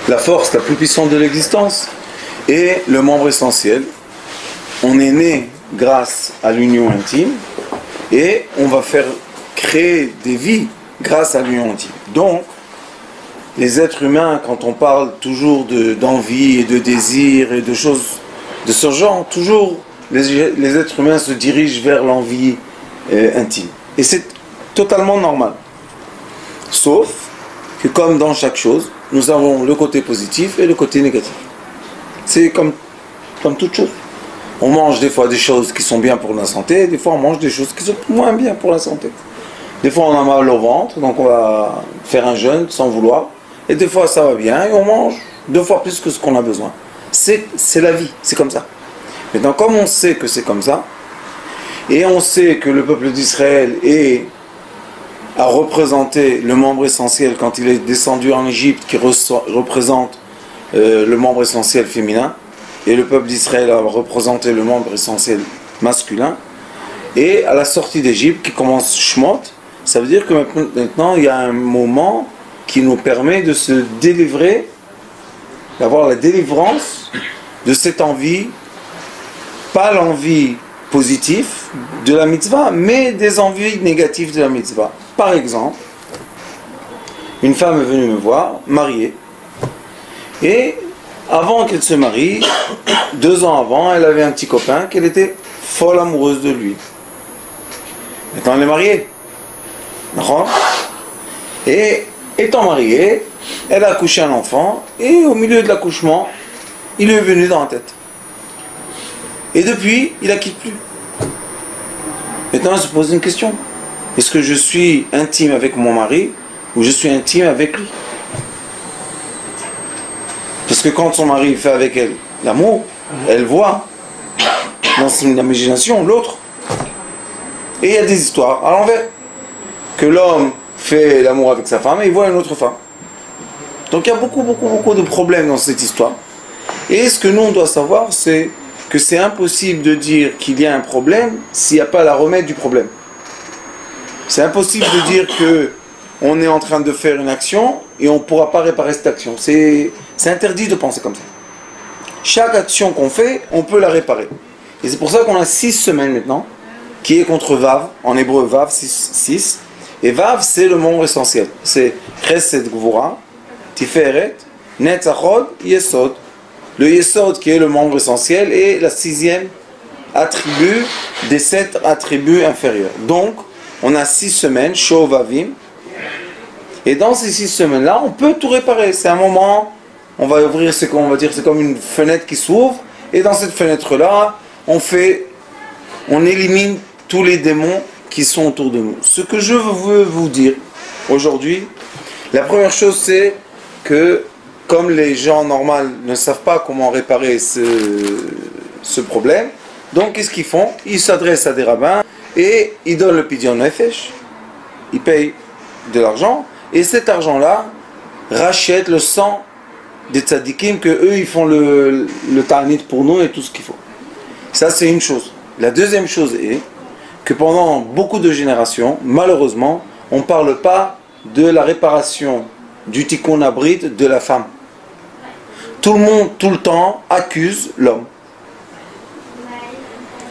la force la plus puissante de l'existence et le membre essentiel. On est né grâce à l'union intime et on va faire créer des vies grâce à l'union intime. Donc, les êtres humains, quand on parle toujours d'envie et de désir et de choses de ce genre, toujours les êtres humains se dirigent vers l'envie intime. Et c'est totalement normal. Sauf que comme dans chaque chose, nous avons le côté positif et le côté négatif. C'est comme toute chose. On mange des fois des choses qui sont bien pour la santé, des fois on mange des choses qui sont moins bien pour la santé. Des fois on a mal au ventre, donc on va faire un jeûne sans vouloir. Et des fois ça va bien et on mange 2 fois plus que ce qu'on a besoin. C'est la vie, c'est comme ça. Maintenant, comme on sait que c'est comme ça, et on sait que le peuple d'Israël a représenté le membre essentiel quand il est descendu en Égypte, qui représente le membre essentiel féminin, et le peuple d'Israël a représenté le membre essentiel masculin, et à la sortie d'Égypte, qui commence Shemot, ça veut dire que maintenant il y a un moment qui nous permet de se délivrer, d'avoir la délivrance de cette envie, pas l'envie positive de la mitzvah, mais des envies négatives de la mitzvah. Par exemple, une femme est venue me voir, mariée, et avant qu'elle se marie, 2 ans avant, elle avait un petit copain qu'elle était folle amoureuse de lui. Maintenant elle est mariée. Et étant mariée, elle a accouché un enfant, et au milieu de l'accouchement, il lui est venu dans la tête. Et depuis, il la quitte plus. Maintenant, elle se pose une question. Est-ce que je suis intime avec mon mari ou je suis intime avec lui? Parce que quand son mari fait avec elle l'amour, elle voit dans son imagination l'autre. Et il y a des histoires à l'envers. Que l'homme fait l'amour avec sa femme et il voit une autre femme. Donc il y a beaucoup de problèmes dans cette histoire. Et ce que nous on doit savoir, c'est que c'est impossible de dire qu'il y a un problème s'il n'y a pas la remède du problème. C'est impossible de dire que on est en train de faire une action et on ne pourra pas réparer cette action. C'est interdit de penser comme ça. Chaque action qu'on fait, on peut la réparer. Et c'est pour ça qu'on a 6 semaines maintenant, qui est contre Vav, en hébreu Vav, 6. Et Vav, c'est le membre essentiel. C'est Chesed Gvura, Tiferet, Netzachod, Yesod. Le Yesod qui est le membre essentiel est la 6e attribut des 7 attributs inférieurs. Donc, on a 6 semaines, Shovavim. Et dans ces 6 semaines-là, on peut tout réparer. C'est un moment, on va ouvrir, c'est comme une fenêtre qui s'ouvre. Et dans cette fenêtre-là, on élimine tous les démons qui sont autour de nous. Ce que je veux vous dire aujourd'hui, la première chose c'est que comme les gens normaux ne savent pas comment réparer ce problème, donc qu'est-ce qu'ils font? Ils s'adressent à des rabbins et ils donnent le pidyon nefesh, ils payent de l'argent et cet argent-là rachète le sang des tzadikim que eux ils font le ta'anit pour nous et tout ce qu'il faut. Ça c'est une chose. La deuxième chose est que pendant beaucoup de générations, malheureusement, on ne parle pas de la réparation du tikkun abrit de la femme. Tout le monde, tout le temps, accuse l'homme.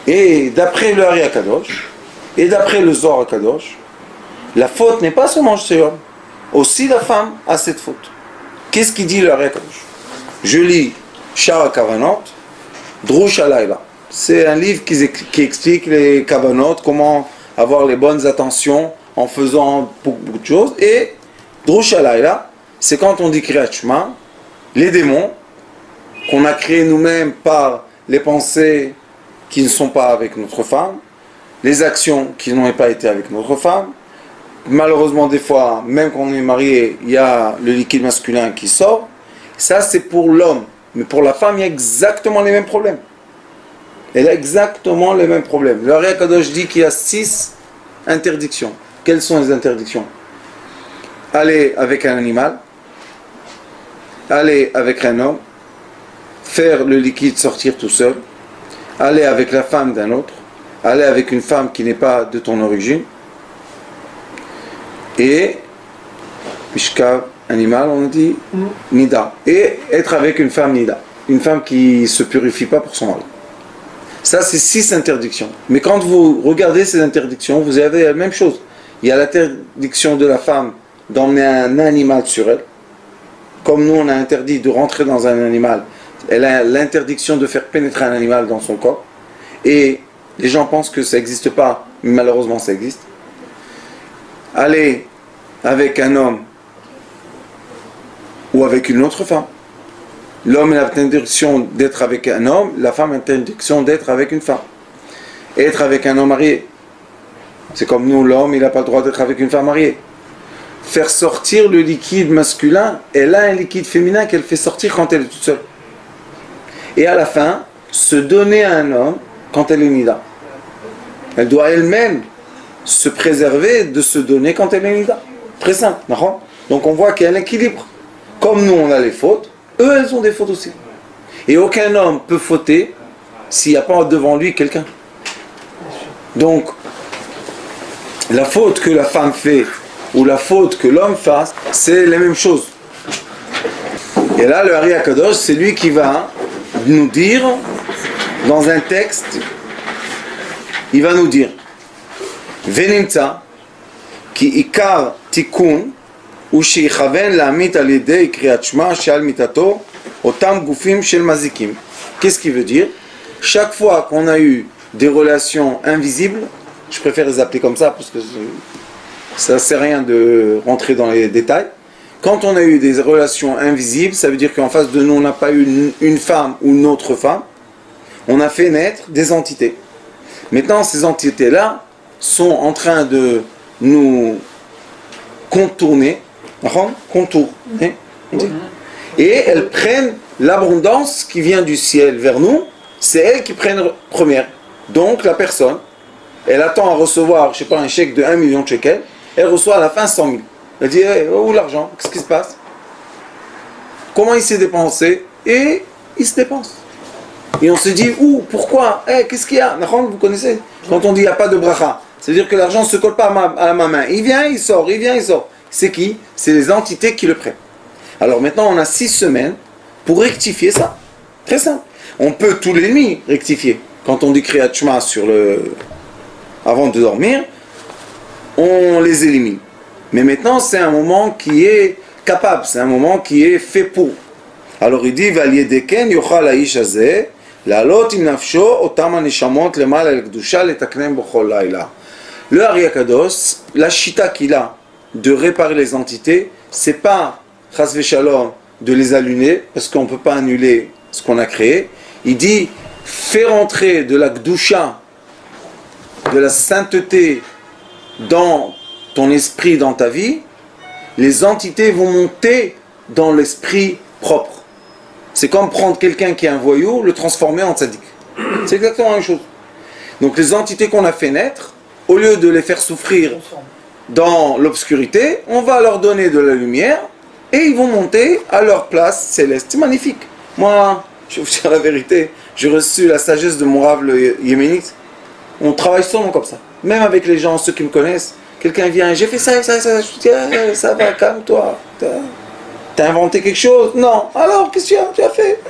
Et d'après le Hari HaKadosh, et d'après le Zohar HaKadosh, la faute n'est pas seulement chez l'homme, aussi la femme a cette faute. Qu'est-ce qu'il dit le Hari HaKadosh? Je lis Shar HaKavanot, Drush HaLayla. C'est un livre qui explique les kavanot, comment avoir les bonnes attentions en faisant beaucoup de choses. Et Drush HaLayla, c'est quand on dit Kriyat Shema, les démons qu'on a créés nous-mêmes par les pensées qui ne sont pas avec notre femme, les actions qui n'ont pas été avec notre femme. Malheureusement, des fois, même quand on est marié, il y a le liquide masculin qui sort. Ça, c'est pour l'homme. Mais pour la femme, il y a exactement les mêmes problèmes. Elle a exactement les mêmes problèmes. Le Hari HaKadosh dit qu'il y a 6 interdictions. Quelles sont les interdictions? Aller avec un animal, aller avec un homme, faire le liquide sortir tout seul, aller avec la femme d'un autre, aller avec une femme qui n'est pas de ton origine, et Mishkav animal, on dit nida. Et être avec une femme nida. Une femme qui ne se purifie pas pour son mari. Ça, c'est 6 interdictions. Mais quand vous regardez ces interdictions, vous avez la même chose. Il y a l'interdiction de la femme d'emmener un animal sur elle. Comme nous, on a interdit de rentrer dans un animal, elle a l'interdiction de faire pénétrer un animal dans son corps. Et les gens pensent que ça n'existe pas, mais malheureusement, ça existe. Aller avec un homme ou avec une autre femme. L'homme a l'interdiction d'être avec un homme, la femme a l'interdiction d'être avec une femme. Être avec un homme marié. C'est comme nous, l'homme, il n'a pas le droit d'être avec une femme mariée. Faire sortir le liquide masculin, elle a un liquide féminin qu'elle fait sortir quand elle est toute seule. Et à la fin, se donner à un homme quand elle est nida. Elle doit elle-même se préserver de se donner quand elle est nida. Très simple, d'accord ? Donc on voit qu'il y a un équilibre. Comme nous, on a les fautes, eux, elles ont des fautes aussi. Et aucun homme peut fauter s'il n'y a pas devant lui quelqu'un. Donc, la faute que la femme fait ou la faute que l'homme fasse, c'est la même chose. Et là, le Ari Akadosh, c'est lui qui va nous dire, dans un texte, il va nous dire Venimtza, ki ikar tikun, ou sheikhaven la'amit al yedei kriyat shma she'al mitato, otam gufim shel mazikim. Qu'est-ce qu'il veut dire? Chaque fois qu'on a eu des relations invisibles, je préfère les appeler comme ça parce que ça ne sert à rien de rentrer dans les détails. Quand on a eu des relations invisibles, ça veut dire qu'en face de nous, on n'a pas eu une femme ou une autre femme. On a fait naître des entités. Maintenant, ces entités-là sont en train de nous contourner. Et elles prennent l'abondance qui vient du ciel vers nous. C'est elles qui prennent première. Donc, la personne, elle attend à recevoir, je ne sais pas, un chèque de 1 million de shekels. Elle reçoit à la fin 100 000. Elle dit, hey, où l'argent? Qu'est-ce qui se passe? Comment il s'est dépensé? Et il se dépense. Et on se dit, où? Pourquoi? Hey, qu'est-ce qu'il y a? Vous connaissez? Quand on dit, il n'y a pas de bracha, c'est-à-dire que l'argent ne se colle pas à ma main. Il vient, il sort, il vient, il sort. C'est qui? C'est les entités qui le prennent. Alors maintenant, on a 6 semaines pour rectifier ça. Très simple. On peut tous les nuits rectifier. Quand on dit Kriyat Shema avant de dormir, on les élimine. Mais maintenant, c'est un moment qui est capable, c'est un moment qui est fait pour. Alors il dit, Valiedeken yochal ha'ish hazeh, la'alot im nafsho otam haneshamot lemal el kedusha letaknem b'chol laila. Le Ari Akadosh, la shita qu'il a de réparer les entités, c'est pas chas v'shalom de les allumer, parce qu'on ne peut pas annuler ce qu'on a créé. Il dit, fais rentrer de la kedusha, de la sainteté dans ton esprit, dans ta vie, les entités vont monter dans l'esprit propre. C'est comme prendre quelqu'un qui est un voyou, le transformer en tzaddik. C'est exactement la même chose. Donc les entités qu'on a fait naître, au lieu de les faire souffrir dans l'obscurité, on va leur donner de la lumière et ils vont monter à leur place céleste. C'est magnifique. Moi, je vais vous dire la vérité, j'ai reçu la sagesse de mon Rav le yéménite. On travaille seulement comme ça. Même avec les gens, ceux qui me connaissent, quelqu'un vient, j'ai fait ça, je dis, ça va, calme-toi. T'as inventé quelque chose? Non. Alors, qu'est-ce que tu as fait?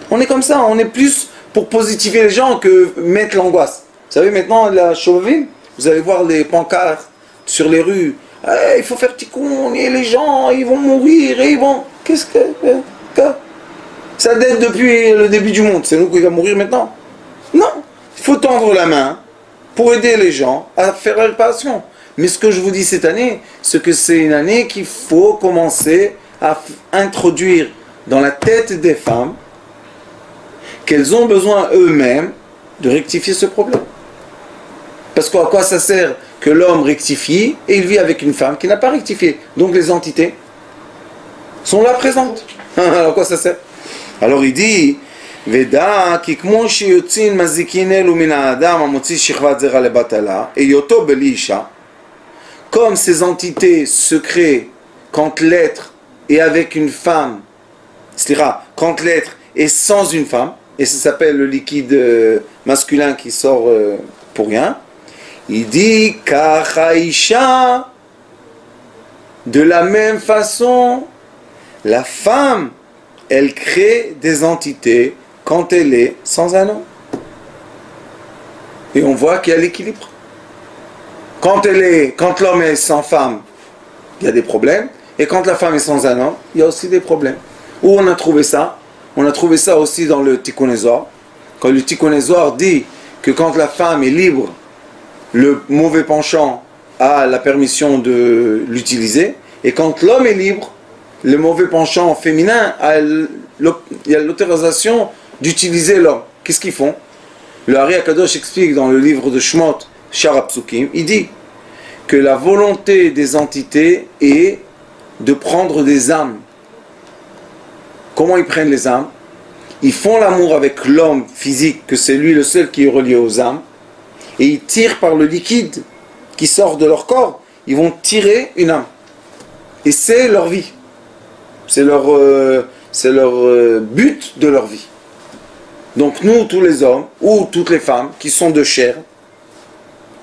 On est comme ça, on est plus pour positiver les gens que mettre l'angoisse. Vous savez, maintenant, la Chauvin, vous allez voir les pancartes sur les rues. Hey, il faut faire tikkun, et les gens, ils vont mourir, et ils vont... Qu'est-ce que... Ça date depuis le début du monde. C'est nous qui allons mourir maintenant? Non. Il faut tendre la main pour aider les gens à faire la réparation. Mais ce que je vous dis cette année, c'est que c'est une année qu'il faut commencer à introduire dans la tête des femmes qu'elles ont besoin eux-mêmes de rectifier ce problème. Parce qu'à quoi ça sert que l'homme rectifie et il vit avec une femme qui n'a pas rectifié? Donc les entités sont là présentes. Alors à quoi ça sert? Alors il dit Veda ki kmo shiyotzin mazikinelu min ha'adam hamotzi shichvat zera lebatala eyoto beli isha. Comme ces entités se créent quand l'être est avec une femme, c'est-à-dire quand l'être est sans une femme, et ça s'appelle le liquide masculin qui sort pour rien, il dit Kachaisha De la même façon, la femme, elle crée des entités quand elle est sans un homme. Et on voit qu'il y a l'équilibre. Quand l'homme est sans femme, il y a des problèmes. Et quand la femme est sans un homme, il y a aussi des problèmes. Où on a trouvé ça? On a trouvé ça aussi dans le Tikkun Zohar. Quand le Tikkun Zohar dit que quand la femme est libre, le mauvais penchant a la permission de l'utiliser. Et quand l'homme est libre, le mauvais penchant féminin il y a l'autorisation d'utiliser l'homme. Qu'est-ce qu'ils font? Le Ari Akadosh explique dans le livre de Shmot, Shara Psukim, il dit que la volonté des entités est de prendre des âmes. Comment ils prennent les âmes? Ils font l'amour avec l'homme physique, que c'est lui le seul qui est relié aux âmes, et ils tirent par le liquide qui sort de leur corps, ils vont tirer une âme. Et c'est leur vie. C'est leur but de leur vie. Donc nous, tous les hommes, ou toutes les femmes qui sont de chair,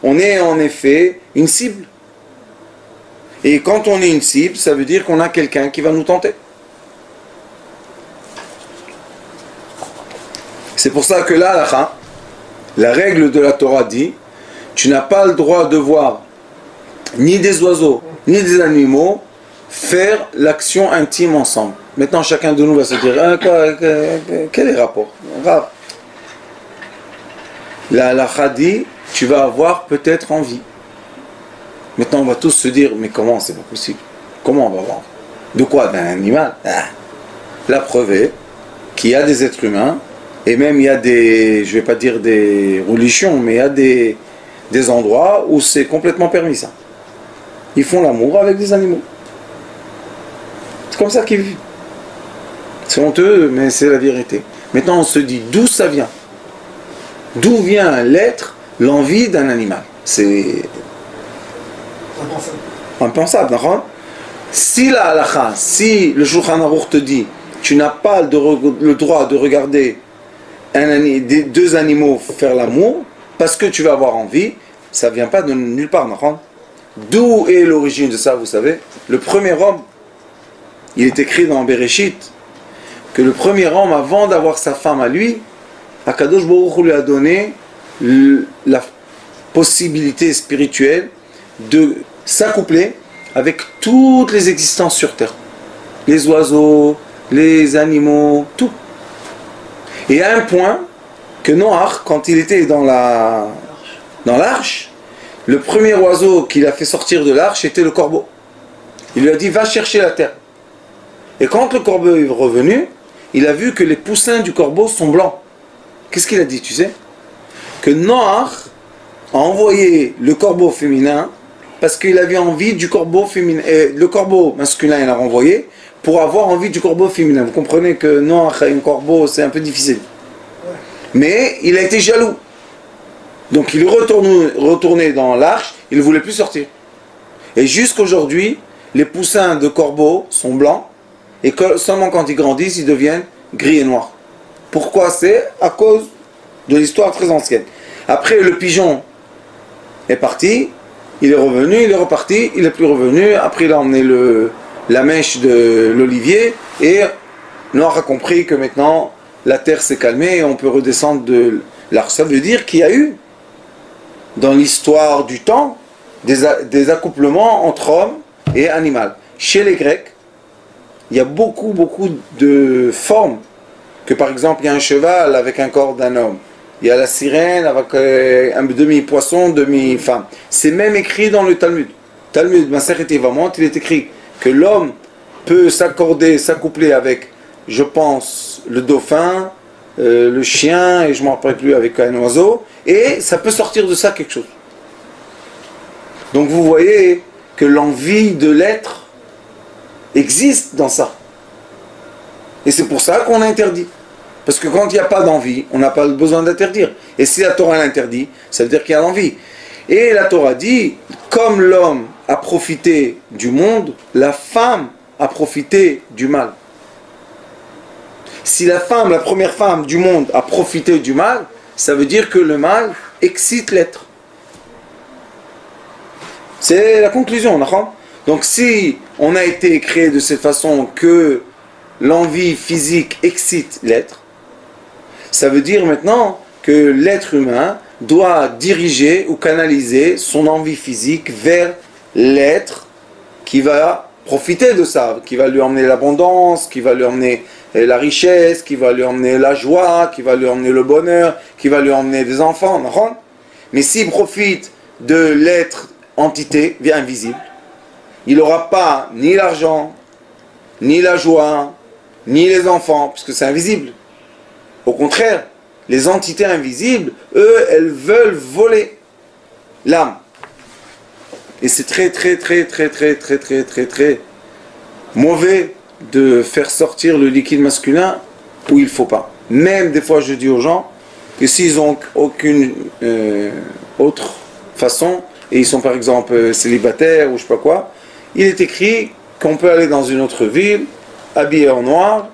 on est en effet une cible. Et quand on est une cible, ça veut dire qu'on a quelqu'un qui va nous tenter. C'est pour ça que là, la règle de la Torah dit, tu n'as pas le droit de voir ni des oiseaux, ni des animaux faire l'action intime ensemble. Maintenant, chacun de nous va se dire, quel est le rapport? Grave. La halakha dit, tu vas avoir peut-être envie. Maintenant, on va tous se dire, mais comment? C'est pas possible. Comment on va voir? De quoi? D'un animal? La preuve est qu'il y a des êtres humains, et même il y a des, je vais pas dire des religions, mais il y a des endroits où c'est complètement permis ça. Ils font l'amour avec des animaux. C'est comme ça qu'ils vivent. C'est honteux, mais c'est la vérité. Maintenant, on se dit d'où ça vient. D'où vient l'être, l'envie d'un animal? C'est impensable, d'accord? Si la halakha, si le Shulchan Aruch te dit, tu n'as pas le droit de regarder deux animaux faire l'amour, parce que tu vas avoir envie, ça ne vient pas de nulle part, d'accord? D'où est l'origine de ça, vous savez? Le premier homme, il est écrit dans Bereshit, que le premier homme, avant d'avoir sa femme à lui, Akadosh Baruch Hu lui a donné la possibilité spirituelle de s'accoupler avec toutes les existences sur terre. Les oiseaux, les animaux, tout. Et à un point que Noach, quand il était dans l'arche, le premier oiseau qu'il a fait sortir de l'arche était le corbeau. Il lui a dit, va chercher la terre. Et quand le corbeau est revenu, il a vu que les poussins du corbeau sont blancs. Qu'est-ce qu'il a dit, tu sais? Que Noach a envoyé le corbeau féminin parce qu'il avait envie du corbeau féminin. Et le corbeau masculin, il l'a renvoyé pour avoir envie du corbeau féminin. Vous comprenez que Noach a un corbeau, c'est un peu difficile. Mais il a été jaloux. Donc il est retourné dans l'arche, il ne voulait plus sortir. Et jusqu'aujourd'hui, les poussins de corbeaux sont blancs, et seulement quand ils grandissent, ils deviennent gris et noirs. Pourquoi? C'est à cause de l'histoire très ancienne. Après, le pigeon est parti, il est revenu, il est reparti, il n'est plus revenu. Après, il a emmené la mèche de l'olivier, et Noach a compris que maintenant, la terre s'est calmée et on peut redescendre de l'arche. Ça veut dire qu'il y a eu, dans l'histoire du temps, des accouplements entre hommes et animaux. Chez les Grecs, il y a beaucoup de formes. Que par exemple, il y a un cheval avec un corps d'un homme. Il y a la sirène avec un demi-poisson, demi-femme. C'est même écrit dans le Talmud. Talmud, Masechet Yevamot, il est écrit que l'homme peut s'accoupler avec, je pense, le dauphin, le chien, et je ne m'en rappelle plus, avec un oiseau, et ça peut sortir de ça quelque chose. Donc vous voyez que l'envie de l'être existe dans ça. Et c'est pour ça qu'on interdit. Parce que quand il n'y a pas d'envie, on n'a pas besoin d'interdire. Et si la Torah l'interdit, ça veut dire qu'il y a l'envie. Et la Torah dit, comme l'homme a profité du monde, la femme a profité du mal. Si la femme, la première femme du monde a profité du mal, ça veut dire que le mal excite l'être. C'est la conclusion, d'accord? Donc si on a été créé de cette façon que l'envie physique excite l'être, ça veut dire maintenant que l'être humain doit diriger ou canaliser son envie physique vers l'être qui va profiter de ça, qui va lui emmener l'abondance, qui va lui emmener la richesse, qui va lui emmener la joie, qui va lui emmener le bonheur, qui va lui emmener des enfants. Mais s'il profite de l'être entité, invisible, il n'aura pas ni l'argent, ni la joie, ni les enfants, puisque c'est invisible. Au contraire, les entités invisibles, eux, elles veulent voler l'âme. Et c'est très mauvais de faire sortir le liquide masculin où il ne faut pas. Même des fois, je dis aux gens que s'ils n'ont aucune autre façon, et ils sont par exemple célibataires ou je ne sais pas quoi, il est écrit qu'on peut aller dans une autre ville, habillé en noir,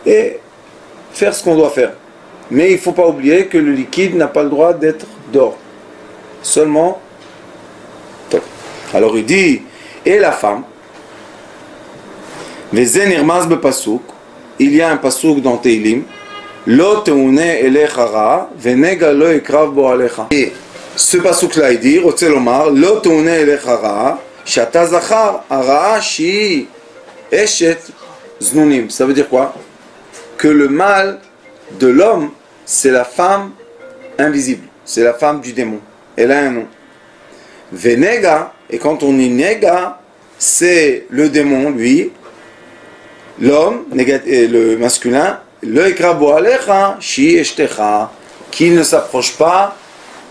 et faire ce qu'on doit faire. Mais il ne faut pas oublier que le liquide n'a pas le droit d'être d'or. Seulement, top. Alors il dit, et la femme, il y a un pasouk dans Teilim, et ce pasouk-là, il dit, ça veut dire quoi? Que le mal de l'homme, c'est la femme invisible, c'est la femme du démon. Elle a un nom. Venega, et quand on dit nega, c'est le démon, lui, l'homme, le masculin, le ekrabo alecha, shi eshtecha, qui ne s'approche pas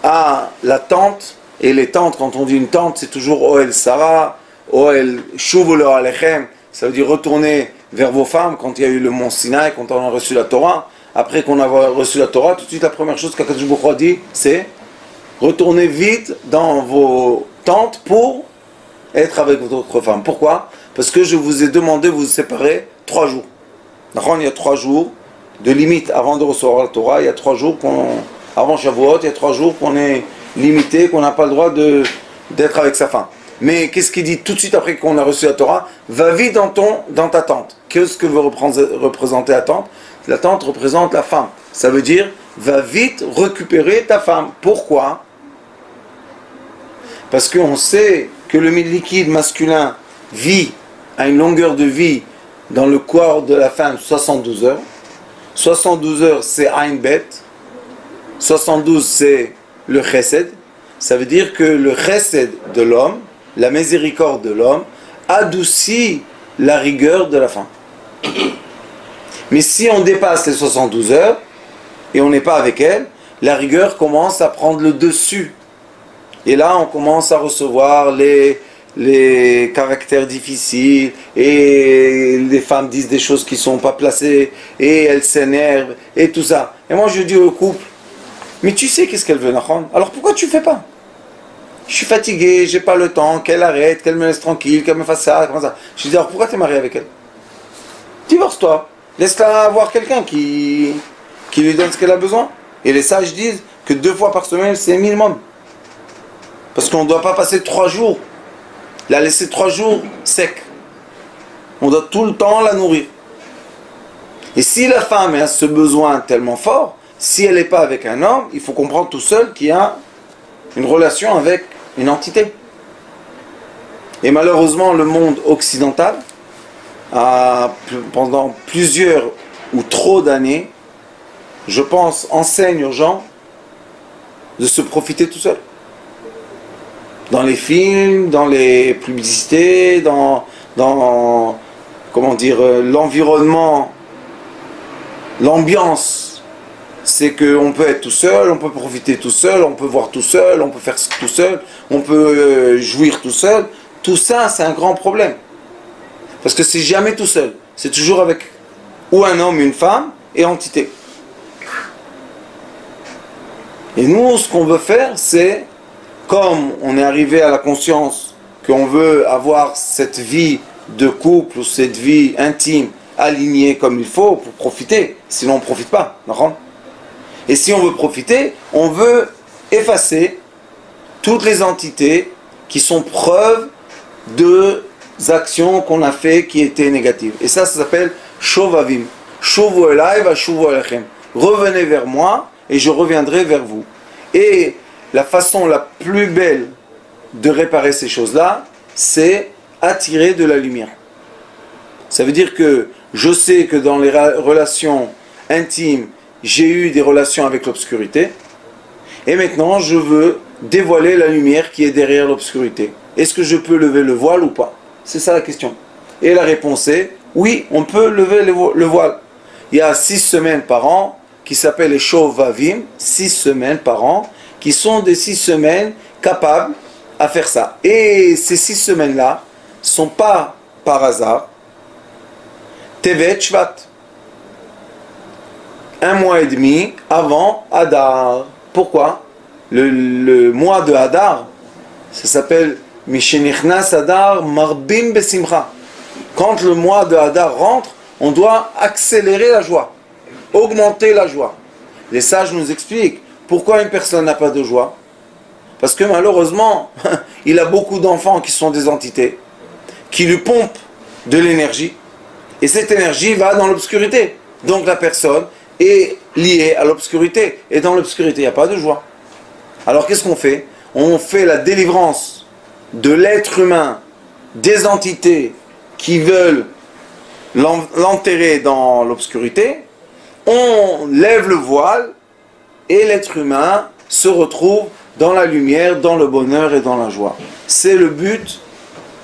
à la tente. Et les tentes, quand on dit une tente, c'est toujours Oel Sarah, Oel Shuvolo Alechem, ça veut dire retourner vers vos femmes quand il y a eu le mont Sinaï, quand on a reçu la Torah. Après qu'on a reçu la Torah, tout de suite la première chose qu'Akadosh Baruch Hu dit, c'est retournez vite dans vos tentes pour être avec votre femme. Pourquoi? Parce que je vous ai demandé de vous séparer 3 jours. Il y a 3 jours de limite avant de recevoir la Torah, il y a 3 jours avant Shavuot, il y a 3 jours qu'on est limité, qu'on n'a pas le droit d'être avec sa femme. Mais qu'est-ce qu'il dit tout de suite après qu'on a reçu la Torah? Va vite dans ta tente. Qu'est-ce que veut représenter la tente? La tente représente la femme. Ça veut dire, va vite récupérer ta femme. Pourquoi? Parce qu'on sait que le liquide masculin vit à une longueur de vie dans le corps de la femme 72 heures. 72 heures, c'est Ain Bet. 72, c'est le Chesed. Ça veut dire que le Chesed de l'homme, la miséricorde de l'homme, adoucit la rigueur de la femme. Mais si on dépasse les 72 heures et on n'est pas avec elle, la rigueur commence à prendre le dessus. Et là, on commence à recevoir les caractères difficiles et les femmes disent des choses qui ne sont pas placées et elles s'énervent et tout ça. Et moi, je dis au couple, mais tu sais qu'est-ce qu'elle veut, Nahon? Alors pourquoi tu ne fais pas? Je suis fatigué, j'ai pas le temps, qu'elle arrête, qu'elle me laisse tranquille, qu'elle me fasse ça, comme ça. Je dis alors pourquoi tu es marié avec elle? Divorce-toi. Laisse-la avoir quelqu'un qui lui donne ce qu'elle a besoin. Et les sages disent que 2 fois par semaine, c'est minimum. Parce qu'on ne doit pas passer 3 jours. La laisser 3 jours sec. On doit tout le temps la nourrir. Et si la femme a ce besoin tellement fort, si elle n'est pas avec un homme, il faut comprendre tout seul qu'il y a une relation avec une entité. Et malheureusement, le monde occidental, pendant plusieurs ou trop d'années, je pense, enseigne aux gens de se profiter tout seul. Dans les films, dans les publicités, dans comment dire, l'environnement, l'ambiance, c'est qu'on peut être tout seul, on peut profiter tout seul, on peut voir tout seul, on peut faire tout seul, on peut jouir tout seul. Tout ça, c'est un grand problème. Parce que c'est jamais tout seul. C'est toujours avec ou un homme, une femme et entité. Et nous, ce qu'on veut faire, c'est, comme on est arrivé à la conscience qu'on veut avoir cette vie de couple ou cette vie intime alignée comme il faut pour profiter, sinon on ne profite pas. Et si on veut profiter, on veut effacer toutes les entités qui sont preuves deux actions qu'on a fait qui étaient négatives. Et ça s'appelle Shovavim. Shovu elai va shovu elechem. Revenez vers moi et je reviendrai vers vous. Et la façon la plus belle de réparer ces choses-là, c'est attirer de la lumière. Ça veut dire que je sais que dans les relations intimes, j'ai eu des relations avec l'obscurité. Et maintenant, je veux dévoiler la lumière qui est derrière l'obscurité. Est-ce que je peux lever le voile ou pas? C'est ça la question. Et la réponse est, oui, on peut lever le voile. Il y a 6 semaines par an qui s'appellent les Shovavim, 6 semaines par an, qui sont des 6 semaines capables à faire ça. Et ces 6 semaines-là ne sont pas par hasard. Tevet Shvat. 1 mois et demi avant Adar. Pourquoi? Le mois de Adar, ça s'appelle Mishenichnas Adar Marbim Besimcha. Quand le mois de Hadar rentre, on doit accélérer la joie, augmenter la joie. Les sages nous expliquent pourquoi une personne n'a pas de joie. Parce que malheureusement, il a beaucoup d'enfants qui sont des entités, qui lui pompent de l'énergie, et cette énergie va dans l'obscurité. Donc la personne est liée à l'obscurité, et dans l'obscurité, il n'y a pas de joie. Alors qu'est-ce qu'on fait? On fait la délivrance de l'être humain, des entités qui veulent l'enterrer dans l'obscurité, on lève le voile et l'être humain se retrouve dans la lumière, dans le bonheur et dans la joie. C'est le but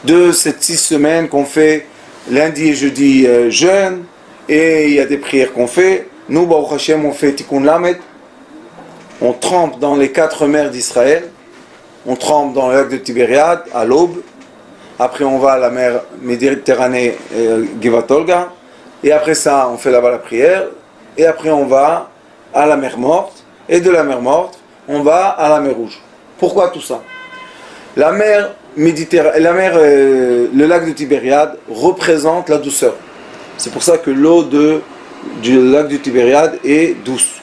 de cette 6 semaines qu'on fait lundi et jeudi jeûne, et il y a des prières qu'on fait. Nous, Baruch Hashem, on fait Tikkun Lamed, on trempe dans les 4 mers d'Israël, on trempe dans le lac de Tibériade à l'aube. Après, on va à la mer Méditerranée, Givat Olga. Et après ça, on fait là-bas la prière. Et après, on va à la mer Morte. Et de la mer Morte, on va à la mer Rouge. Pourquoi tout ça? La mer Méditerranée, le lac de Tibériade représente la douceur. C'est pour ça que l'eau du lac de Tibériade est douce.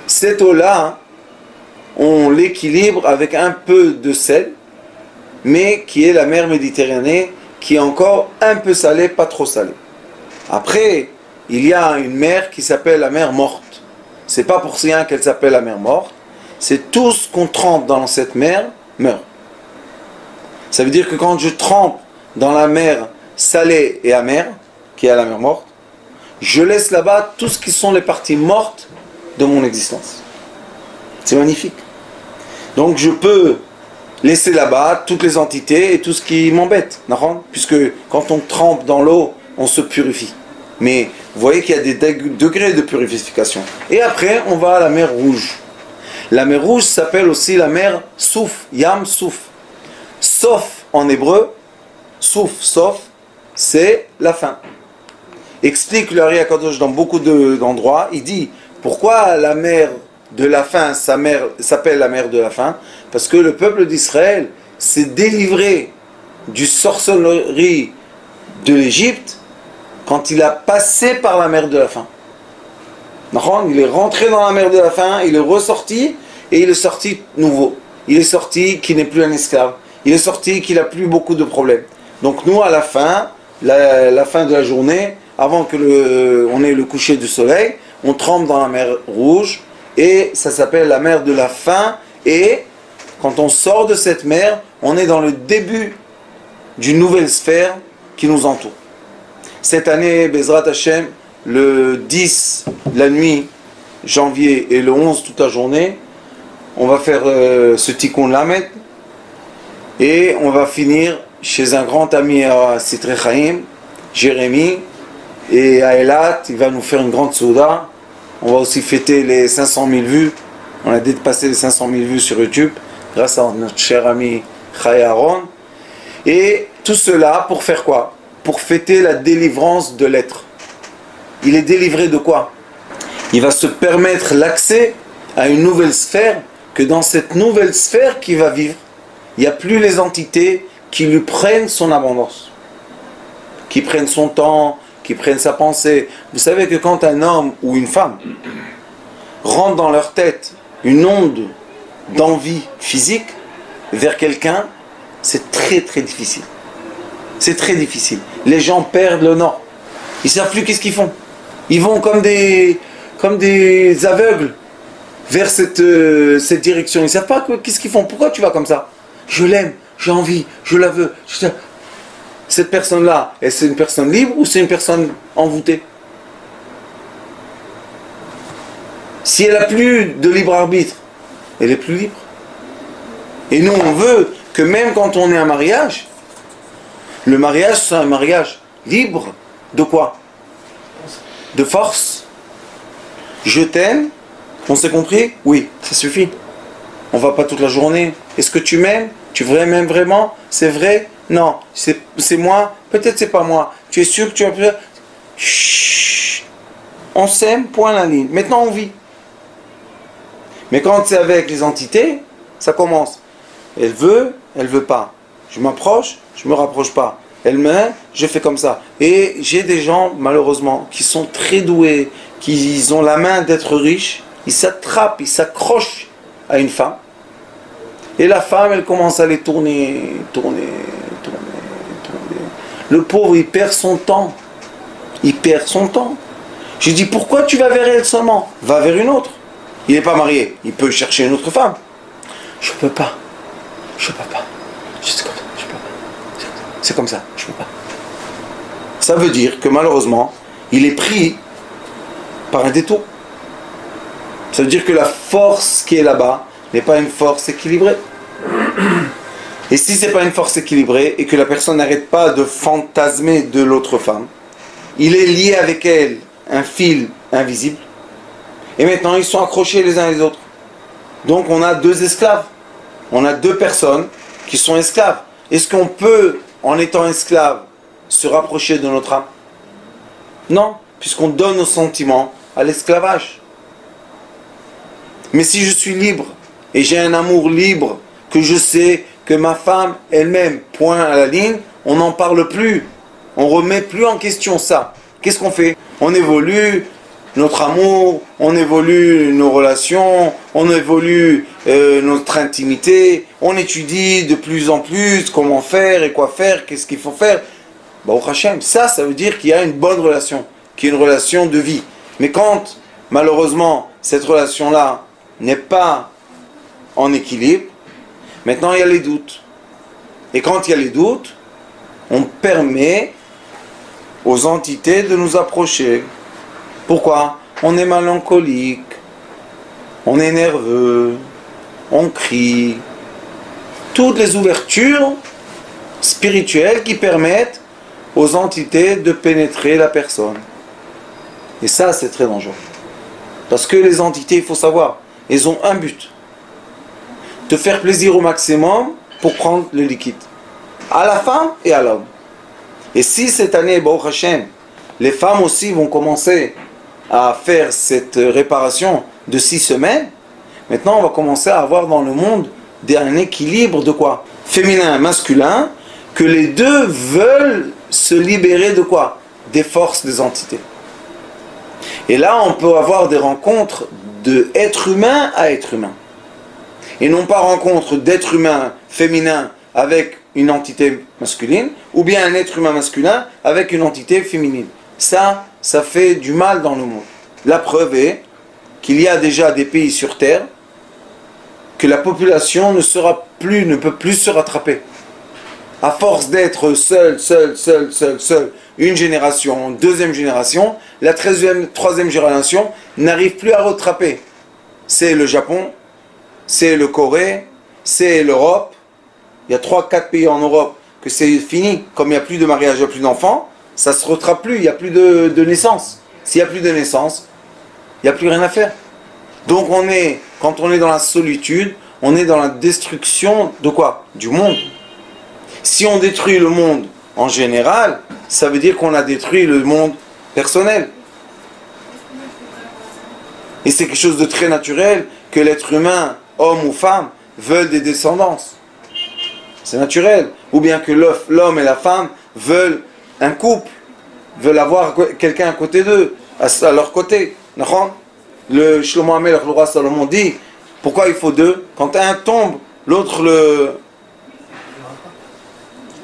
Cette eau-là, on l'équilibre avec un peu de sel, mais qui est la mer Méditerranée, qui est encore un peu salée, pas trop salée. Après, il y a une mer qui s'appelle la mer Morte. C'est pas pour rien qu'elle s'appelle la mer Morte. C'est tout ce qu'on trempe dans cette mer meurt. Ça veut dire que quand je trempe dans la mer salée et amère, qui est la mer Morte, je laisse là-bas tout ce qui sont les parties mortes de mon existence. C'est magnifique. Donc je peux laisser là-bas toutes les entités et tout ce qui m'embête, puisque quand on trempe dans l'eau, on se purifie. Mais vous voyez qu'il y a des degrés de purification. Et après, on va à la mer Rouge. La mer Rouge s'appelle aussi la mer Souf, Yam Souf. Sof en hébreu, Souf, Sof, c'est la fin. Explique le Ari Akadosh dans beaucoup d'endroits, il dit pourquoi la mer de la fin s'appelle la mer de la fin? Parce que le peuple d'Israël s'est délivré du sorcellerie de l'Égypte quand il a passé par la mer de la fin. Il est rentré dans la mer de la fin, il est ressorti et il est sorti nouveau. Il est sorti qui n'est plus un esclave. Il est sorti qu'il n'a plus beaucoup de problèmes. Donc nous à la fin, la fin de la journée, avant que on ait le coucher du soleil, on trempe dans la mer Rouge et ça s'appelle la mer de la fin. Et quand on sort de cette mer, on est dans le début d'une nouvelle sphère qui nous entoure. Cette année, Bezrat Hashem, le 10, la nuit, janvier, et le 11, toute la journée, on va faire ce Tikkun Lamed et on va finir chez un grand ami à Sitré Chaim, Jérémy, et à Eilat, il va nous faire une grande souda. On va aussi fêter les 500 000 vues. On a dépassé les 500 000 vues sur YouTube grâce à notre cher ami Chai Aaron. Et tout cela pour faire quoi? Pour fêter la délivrance de l'être. Il est délivré de quoi? Il va se permettre l'accès à une nouvelle sphère, que dans cette nouvelle sphère qu'il va vivre, il n'y a plus les entités qui lui prennent son abondance, qui prennent son temps, qui prennent sa pensée. Vous savez que quand un homme ou une femme rentre dans leur tête une onde d'envie physique vers quelqu'un, c'est très très difficile. C'est très difficile. Les gens perdent le nord. Ils ne savent plus qu'est-ce qu'ils font. Ils vont comme des aveugles vers cette direction. Ils ne savent pas qu'est-ce qu'ils font. Pourquoi tu vas comme ça? Je l'aime, j'ai envie, je la veux. Cette personne-là, est-ce une personne libre ou c'est une personne envoûtée? Si elle n'a plus de libre arbitre, elle est plus libre. Et nous, on veut que même quand on est en mariage, le mariage, c'est un mariage libre de quoi? De force. Je t'aime. On s'est compris? Oui, ça suffit. On va pas toute la journée. Est-ce que tu m'aimes? Tu m'aimes vraiment? C'est vrai? Non. C'est moi? Peut-être c'est pas moi. Tu es sûr que tu as... Chut. On s'aime, point la ligne. Maintenant on vit. Mais quand c'est avec les entités, ça commence. Elle veut pas. Je m'approche, je me rapproche pas. Elle m'aime, je fais comme ça. Et j'ai des gens, malheureusement, qui sont très doués, qui ont la main d'être riches, ils s'attrapent, ils s'accrochent à une femme. Et la femme, elle commence à les tourner. Le pauvre, il perd son temps. Il perd son temps. Je dis, pourquoi tu vas vers elle seulement? Va vers une autre. Il n'est pas marié, il peut chercher une autre femme. Je peux pas. Je peux pas. C'est comme ça, je peux pas. Ça veut dire que malheureusement, il est pris par un détour. Ça veut dire que la force qui est là-bas n'est pas une force équilibrée. Et si ce n'est pas une force équilibrée et que la personne n'arrête pas de fantasmer de l'autre femme, il est lié avec elle un fil invisible. Et maintenant, ils sont accrochés les uns les autres. Donc, on a deux esclaves. On a deux personnes qui sont esclaves. Est-ce qu'on peut, en étant esclave, se rapprocher de notre âme? Non, puisqu'on donne nos sentiments à l'esclavage. Mais si je suis libre, et j'ai un amour libre, que je sais que ma femme elle-même, point à la ligne, on n'en parle plus. On ne remet plus en question ça. Qu'est-ce qu'on fait? On évolue notre amour, on évolue nos relations, on évolue notre intimité, on étudie de plus en plus comment faire et quoi faire, qu'est-ce qu'il faut faire. Baruch Hashem, ça veut dire qu'il y a une bonne relation, qu'il y a une relation de vie. Mais quand, malheureusement, cette relation-là n'est pas en équilibre, maintenant il y a les doutes. Et quand il y a les doutes, on permet aux entités de nous approcher. Pourquoi? On est mélancolique, on est nerveux, on crie. Toutes les ouvertures spirituelles qui permettent aux entités de pénétrer la personne. Et ça, c'est très dangereux. Parce que les entités, il faut savoir, elles ont un but. Te faire plaisir au maximum pour prendre le liquide. À la femme et à l'homme. Et si cette année, Baruch Hashem, les femmes aussi vont commencer à faire cette réparation de 6 semaines, maintenant on va commencer à avoir dans le monde un équilibre de quoi? Féminin, masculin, que les deux veulent se libérer de quoi? Des forces des entités. Et là on peut avoir des rencontres de être humain à être humain. Et non pas rencontre d'être humain féminin avec une entité masculine, ou bien un être humain masculin avec une entité féminine. Ça fait du mal dans le monde. La preuve est qu'il y a déjà des pays sur Terre que la population ne peut plus se rattraper. À force d'être seul, une génération, deuxième génération, la troisième génération n'arrive plus à rattraper. C'est le Japon, c'est le Corée, c'est l'Europe. Il y a 3-4 pays en Europe que c'est fini. Comme il n'y a plus de mariage, il n'y a plus d'enfants, ça ne se rattrape plus, il n'y a plus de naissance. S'il n'y a plus de naissance, il n'y a plus rien à faire. Donc quand on est dans la solitude, on est dans la destruction de quoi? Du monde. Si on détruit le monde en général, ça veut dire qu'on a détruit le monde personnel. Et c'est quelque chose de très naturel que l'être humain, homme ou femme, veulent des descendances. C'est naturel. Ou bien que l'homme et la femme veulent un couple, veulent avoir quelqu'un à côté d'eux, à leur côté. Le Shlomo Amelech, le roi Salomon dit, pourquoi il faut deux? Quand un tombe, l'autre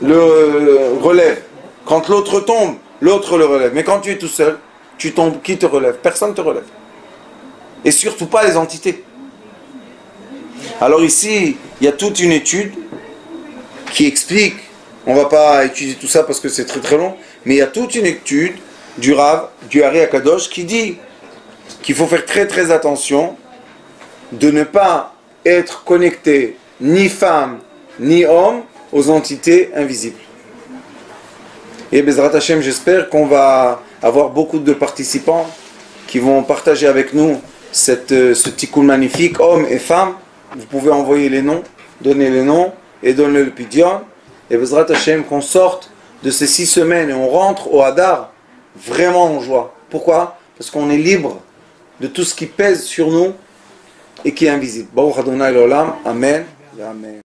le relève. Quand l'autre tombe, l'autre le relève. Mais quand tu es tout seul, tu tombes, qui te relève? Personne ne te relève. Et surtout pas les entités. Alors ici, il y a toute une étude qui explique, on ne va pas étudier tout ça parce que c'est très très long, mais il y a toute une étude du Rav, du Ari Akadosh, qui dit qu'il faut faire très très attention de ne pas être connecté ni femme ni homme aux entités invisibles. Et Bezrat Hashem, j'espère qu'on va avoir beaucoup de participants qui vont partager avec nous ce tikkun magnifique, hommes et femmes. Vous pouvez envoyer les noms, donner les noms et donner le pidyon. Et Bezrat Hashem, qu'on sorte de ces 6 semaines et on rentre au Hadar vraiment en joie. Pourquoi? Parce qu'on est libre de tout ce qui pèse sur nous et qui est invisible. Baruch Adonai l'Olam. Amen. Amen.